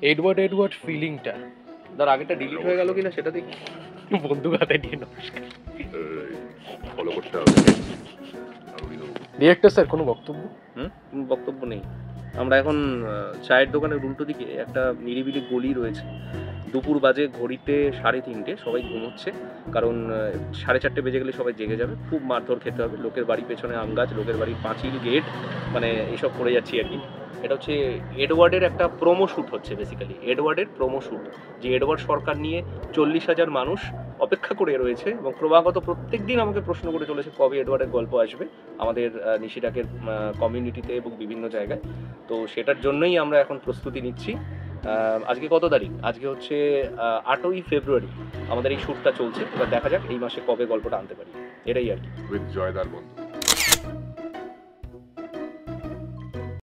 Edward Edward ফিলিংটা তার আগেটা delete হয়ে গেল কিনা সেটা দেখি। বন্দুক হাতে নিয়ে নমস্কার। ফলো করতে হবে। ডিরেক্টর স্যার কোনো বক্তব্য? কোনো বক্তব্য নেই। আমরা এখন চায়ের দোকানের উল্টো দিকে একটা নিরিবিলি গলি রয়েছে। দুপুর বাজে, ঘড়িতে 3:30, সবাই ঘুমোচ্ছে, কারণ 4:30 বেজে গেলে সবাই জেগে যাবে। খুব মারধর খেতে হবে। লোকের বাড়ির পেছনে আম গাছ, লোকের বাড়ির পাঁচিল, গেট, মানে এইসব করে যাচ্ছি আর কি। এটা হচ্ছে এডওয়ার্ডের একটা প্রোমো শ্যুট হচ্ছে, বেসিক্যালি এডওয়ার্ডের প্রোমো শ্যুট। যে এডওয়ার্ড সরকার নিয়ে 40,000 মানুষ অপেক্ষা করে রয়েছে এবং ক্রমাগত প্রত্যেক দিন আমাকে প্রশ্ন করে চলেছে কবে এডওয়ার্ডের গল্প আসবে আমাদের নিশিরাকের কমিউনিটিতে এবং বিভিন্ন জায়গায়। তো সেটার জন্যই আমরা এখন প্রস্তুতি নিচ্ছি। আজকে কত তারিখ? আজকে হচ্ছে 8ই ফেব্রুয়ারি আমাদের এই শ্যুটটা চলছে। এবার দেখা যাক এই মাসে কবে গল্পটা আনতে পারি, এটাই আর কি। উইথ জয়দার বন্ধু।